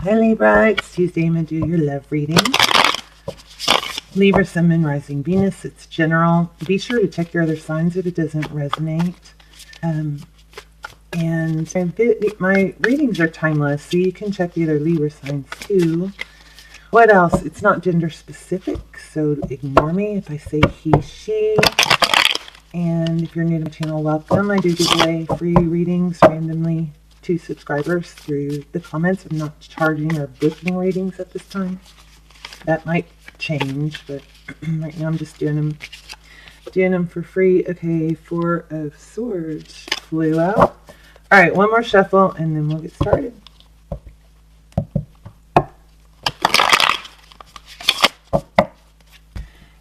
Hi Libra, it's Tuesday. I'm going to do your love reading. Libra, Sun, Moon, Rising, Venus. It's general. Be sure to check your other signs if it doesn't resonate. And my readings are timeless, so you can check the other Libra signs too. What else? It's not gender specific, so ignore me if I say he, she. And if you're new to my channel, welcome. I do give away free readings randomly to subscribers through the comments. I'm not charging or booking readings at this time. That might change, but right now I'm just doing them for free. Okay, Four of Swords flew out. All right, one more shuffle and then we'll get started.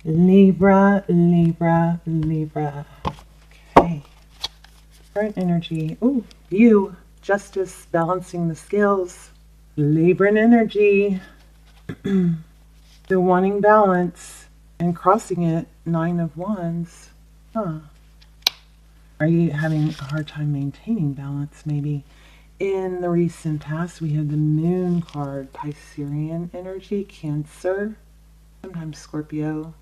Libra, Libra, Libra. Okay. Current energy. Oh, you. Justice, balancing the scales. Libran energy. The wanting balance and crossing it. 9 of Wands. Huh. Are you having a hard time maintaining balance? Maybe. In the recent past, we have the Moon card. Piscean energy. Cancer. Sometimes Scorpio.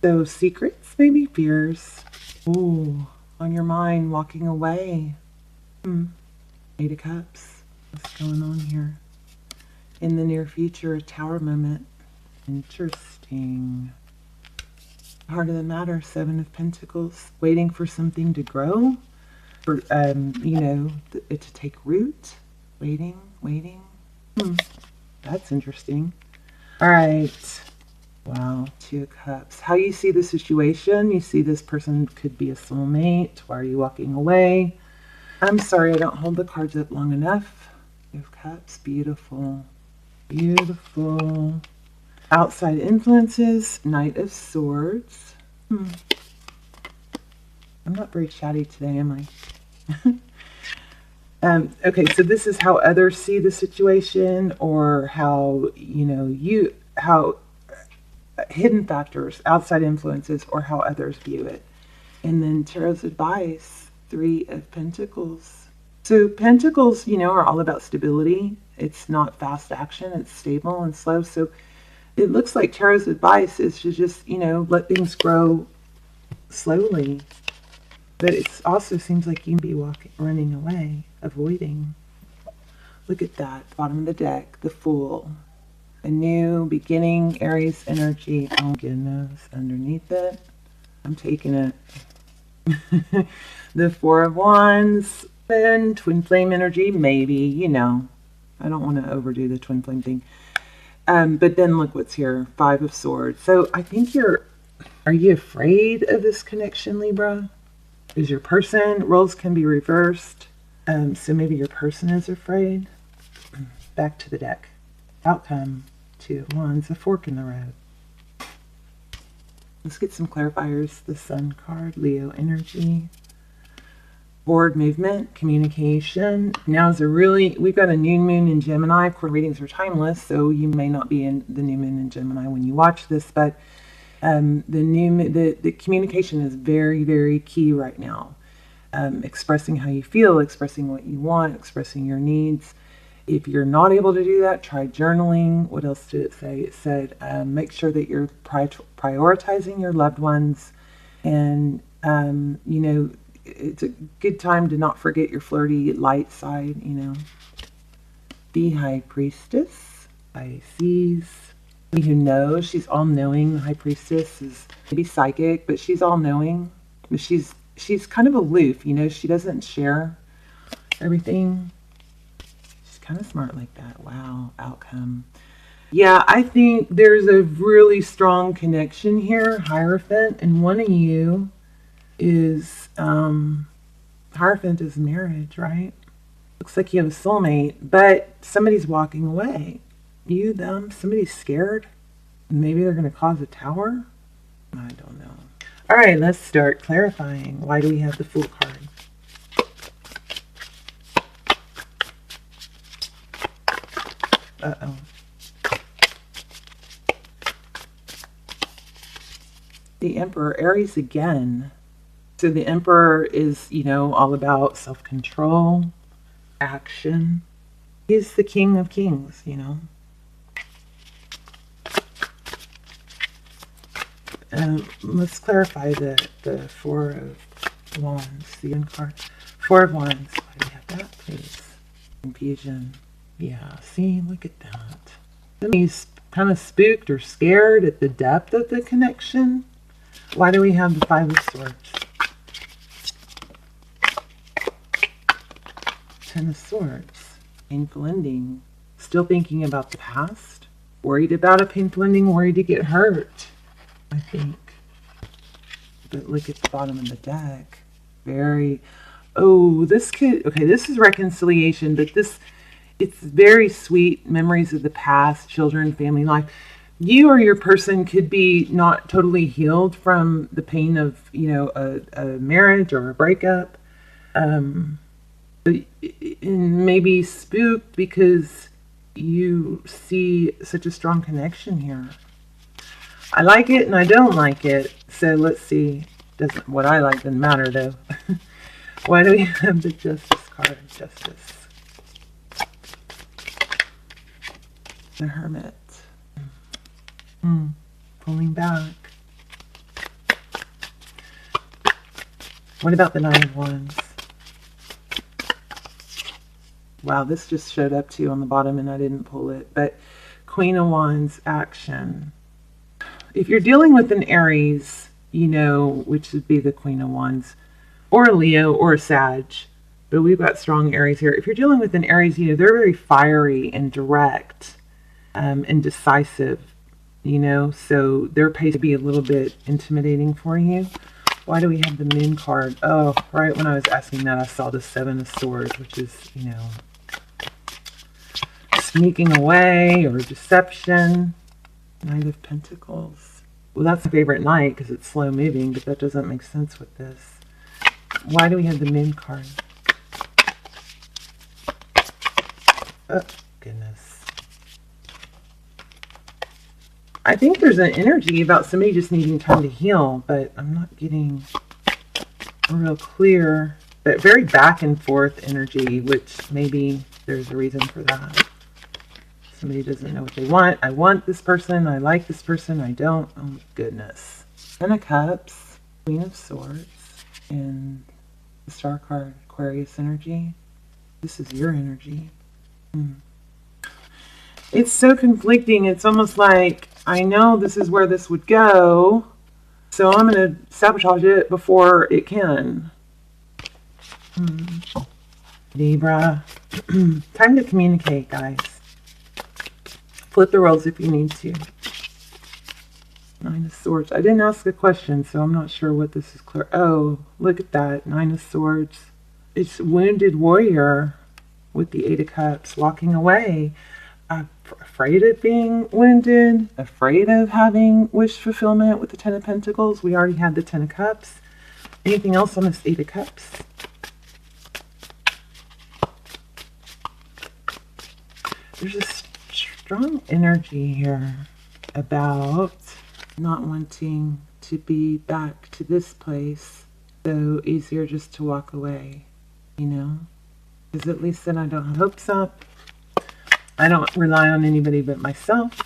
So secrets, maybe fears. Ooh, on your mind, walking away. 8 of Cups. What's going on here? In the near future, a Tower moment. Interesting. Heart of the matter, 7 of Pentacles. Waiting for something to grow. For, it to take root. Waiting. That's interesting. All right. Wow, 2 of Cups. How you see the situation? You see this person could be a soulmate. Why are you walking away? I'm sorry, I don't hold the cards up long enough. 2 of Cups, beautiful. Beautiful. Outside influences, Knight of Swords. I'm not very chatty today, am I? Okay, so this is how others see the situation, or how, how hidden factors, outside influences, or how others view it. And then Tarot's advice, 3 of Pentacles. So Pentacles, are all about stability. It's not fast action. It's stable and slow. So it looks like Tarot's advice is to just, let things grow slowly. But it also seems like you can be running away, avoiding. Look at that, bottom of the deck, the Fool. A new beginning, Aries energy. Oh goodness, underneath it. I'm taking it. The 4 of Wands. And twin flame energy, maybe, I don't want to overdo the twin flame thing. But then look what's here, 5 of Swords. So I think are you afraid of this connection, Libra? Is your person, roles can be reversed. So maybe your person is afraid. Back to the deck. Outcome. 2 of Wands, a fork in the road. Let's get some clarifiers. The Sun card, Leo energy. Forward movement, communication. Now is we've got a new moon in Gemini. Of course, readings are timeless, so you may not be in the new moon in Gemini when you watch this, but the communication is very, very key right now. Expressing how you feel, expressing what you want, expressing your needs. If you're not able to do that, try journaling. What else did it say? It said, make sure that you're prioritizing your loved ones. And, it's a good time to not forget your flirty light side, The High Priestess, Pisces. Who knows? She's all-knowing. The High Priestess is maybe psychic, but she's all-knowing. But she's kind of aloof, She doesn't share everything. Kind of smart like that. Wow. Outcome. Yeah, I think there's a really strong connection here. Hierophant, and one of you is Hierophant is marriage, right? Looks like you have a soulmate, but somebody's walking away. You, them, somebody's scared. Maybe they're going to cause a tower. I don't know. All right, let's start clarifying. Why do we have the Fool card? Uh-oh. The Emperor, Aries again. So the Emperor is, all about self-control, action, He's the King of Kings, you know. Let's clarify the Four of Wands, the end card. Four of Wands. Why do we have that, please? Confusion. Yeah, see, look at that. He's kind of spooked or scared at the depth of the connection. Why do we have the Five of Swords? Ten of Swords. Painful ending. Still thinking about the past. Worried about a painful ending. Worried to get hurt, I think. But look at the bottom of the deck. Very... Oh, this could... Okay, this is reconciliation, but this... It's very sweet. Memories of the past, children, family life. You or your person could be not totally healed from the pain of, you know, a marriage or a breakup. And maybe spooked because you see such a strong connection here. I like it and I don't like it. So let's see. Doesn't what I like doesn't matter though. Why do we have the Justice card? Justice. The Hermit. Pulling back. What about the Nine of Wands? Wow, this just showed up too on the bottom and I didn't pull it. But Queen of Wands, action. If you're dealing with an Aries, you know, which would be the Queen of Wands, or a Leo or a Sag, but we've got strong Aries here. If you're dealing with an Aries, you know, they're very fiery and direct and decisive, you know, so their pace to be a little bit intimidating for you. Why do we have the Moon card? Oh, right when I was asking that, I saw the Seven of Swords, which is, you know, sneaking away or deception. Knight of Pentacles. Well, that's my favorite knight because it's slow moving, but that doesn't make sense with this. Why do we have the Moon card? Oh, goodness. I think there's an energy about somebody just needing time to heal, but I'm not getting a real clear, but very back and forth energy, which maybe there's a reason for that. Somebody doesn't know what they want. I want this person. I like this person. I don't. Oh, goodness. Ten of Cups, Queen of Swords, and the Star card, Aquarius energy. This is your energy. It's so conflicting. It's almost like, I know this is where this would go, so I'm going to sabotage it before it can. Libra. Time to communicate, guys. Flip the roles if you need to. Nine of Swords. I didn't ask a question, so I'm not sure what this is clear. Oh, look at that. Nine of Swords. It's wounded warrior with the Eight of Cups walking away. Afraid of being wounded, afraid of having wish fulfillment with the Ten of Pentacles. We already had the Ten of Cups. Anything else on this Eight of Cups? There's a strong energy here about not wanting to be back to this place. So easier just to walk away, you know? Because at least then I don't have hopes up. I don't rely on anybody but myself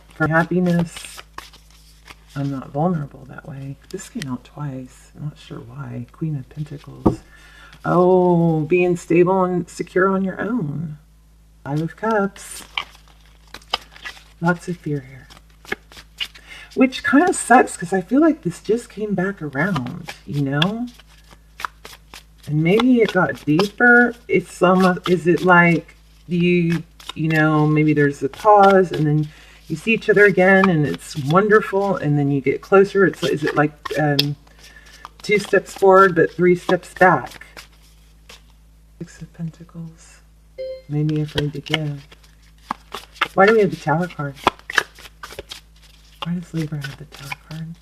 for happiness. I'm not vulnerable that way. This came out twice. I'm not sure why. Queen of Pentacles. Oh, being stable and secure on your own. Five of Cups. Lots of fear here. Which kind of sucks because I feel like this just came back around, you know? And maybe it got deeper. It's almost, is it like you know, maybe there's a pause and then you see each other again and it's wonderful and then you get closer. Is it like 2 steps forward but 3 steps back? Six of Pentacles. Made me afraid to give. Why do we have the Tower card? Why does Libra have the Tower card?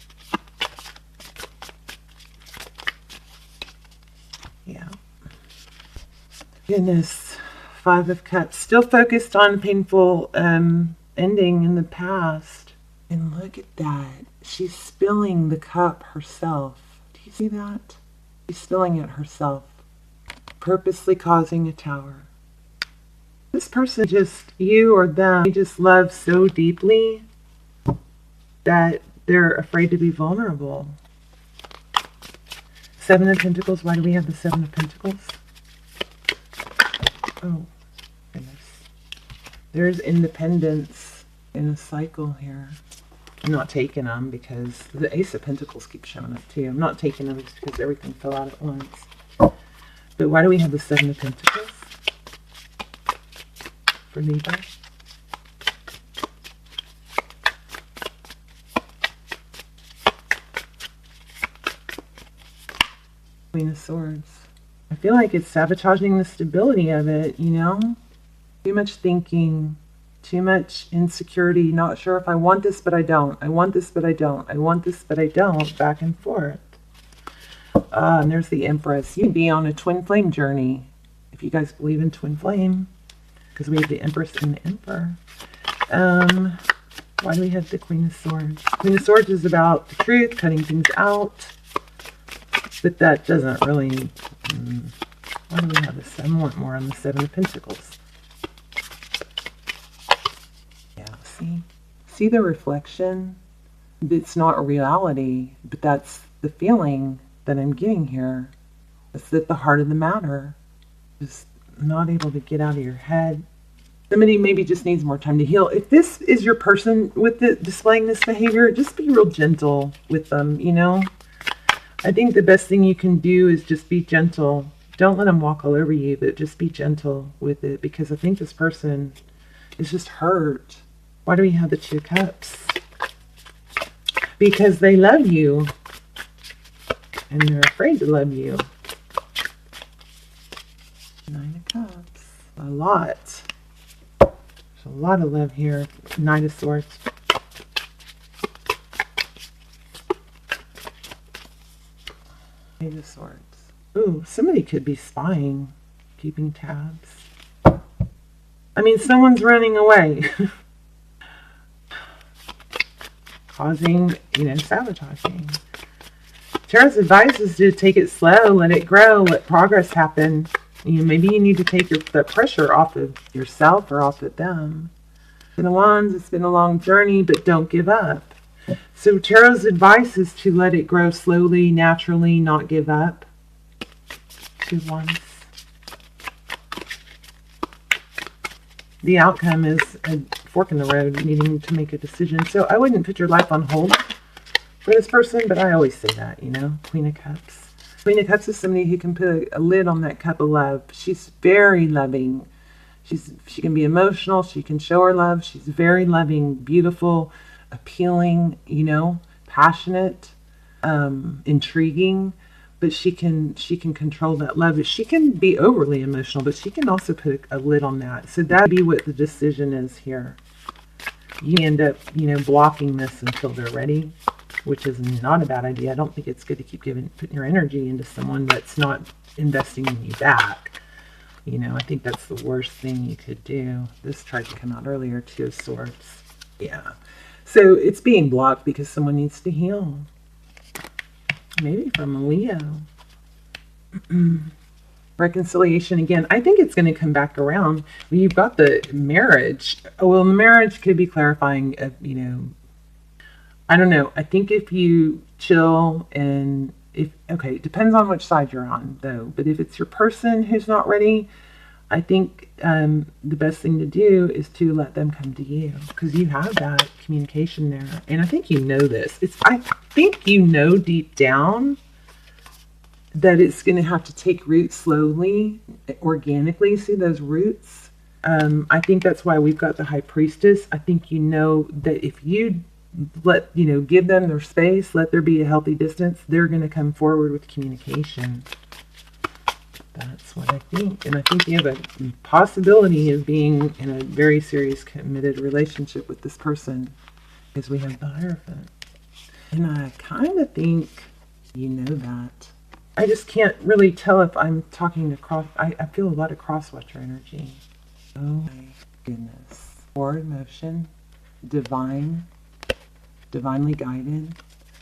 Yeah. Goodness. Five of Cups. Still focused on painful ending in the past. And look at that. She's spilling the cup herself. Do you see that? She's spilling it herself. Purposely causing a tower. This person, just you or them, they just love so deeply that they're afraid to be vulnerable. Seven of Pentacles. Why do we have the Seven of Pentacles? Oh, goodness. There's independence in a cycle here. I'm not taking them because the Ace of Pentacles keeps showing up too. I'm not taking them just because everything fell out at once. But why do we have the Seven of Pentacles for Libra? Queen of Swords. I feel like it's sabotaging the stability of it, you know? Too much thinking, too much insecurity, not sure if I want this, but I don't. I want this, but I don't. I want this, but I don't. Back and forth. And there's the Empress. You can be on a twin flame journey, if you guys believe in twin flame, because we have the Empress and the Emperor. Why do we have the Queen of Swords? Queen of Swords is about the truth, cutting things out. But that doesn't really... why do we have this? I want more on the Seven of Pentacles. Yeah, see? See the reflection? It's not a reality, but that's the feeling that I'm getting here. It's at the heart of the matter. Just not able to get out of your head. Somebody maybe just needs more time to heal. If this is your person with displaying this behavior, just be real gentle with them, you know? I think the best thing you can do is just be gentle. Don't let them walk all over you, but just be gentle with it, because I think this person is just hurt. Why do we have the Two of Cups? Because they love you and they're afraid to love you. Nine of Cups. A lot. There's a lot of love here. Knight of Swords. Eight of Swords. Ooh, somebody could be spying, keeping tabs. I mean, someone's running away. Causing, you know, sabotaging. Tarot's advice is to take it slow, let it grow, let progress happen. You know, maybe you need to take the pressure off of yourself or off of them. In the Wands, it's been a long journey, but don't give up. So Tarot's advice is to let it grow slowly, naturally, not give up. Two of Wands. The outcome is a fork in the road, needing to make a decision. So I wouldn't put your life on hold for this person, but I always say that, you know. Queen of Cups. Queen of Cups is somebody who can put a lid on that cup of love. She's very loving. She can be emotional. She can show her love. She's very loving, beautiful, appealing, you know, passionate, intriguing. But she can control that love. She can be overly emotional, but she can also put a lid on that. So that'd be what the decision is here. You end up, you know, blocking this until they're ready, which is not a bad idea. I don't think it's good to keep putting your energy into someone that's not investing in you back. You know, I think that's the worst thing you could do. This tried to come out earlier, Two of Swords. Yeah. So it's being blocked because someone needs to heal. Maybe from a Leo. Reconciliation again. I think it's going to come back around. Well, you've got the marriage. Oh, well, the marriage could be clarifying, you know, I don't know. I think if you chill and okay, it depends on which side you're on though. But if it's your person who's not ready, I think the best thing to do is to let them come to you, because you have that communication there. And I think you know this. I think you know deep down that it's going to have to take root slowly, organically. See those roots? I think that's why we've got the High Priestess. I think you know that if you give them their space, let there be a healthy distance, they're going to come forward with communication. That's what I think. And I think you have a possibility of being in a very serious, committed relationship with this person, because we have the Hierophant. And I kind of think you know that. I just can't really tell if I'm talking to I feel a lot of cross-watcher energy. Oh my goodness. Forward motion, divinely guided,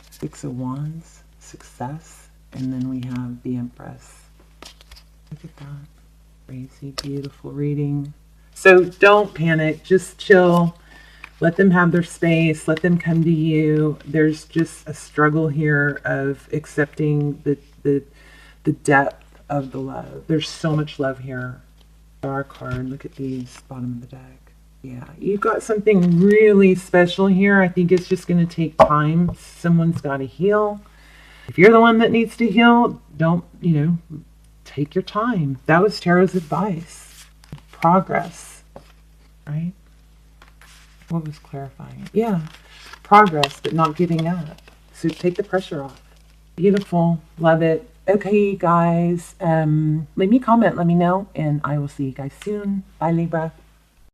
Six of Wands, success, and then we have the Empress. Look at that. Crazy, beautiful reading. So don't panic, just chill. Let them have their space. Let them come to you. There's just a struggle here of accepting the depth of the love. There's so much love here. Star card. Look at these, bottom of the deck. Yeah, you've got something really special here. I think it's just going to take time. Someone's got to heal. If you're the one that needs to heal, don't, take your time. That was Tarot's advice. Progress, right? What was clarifying? Yeah, progress, but not giving up. So take the pressure off. Beautiful. Love it. Okay, guys. Leave me a comment. Let me know. And I will see you guys soon. Bye, Libra.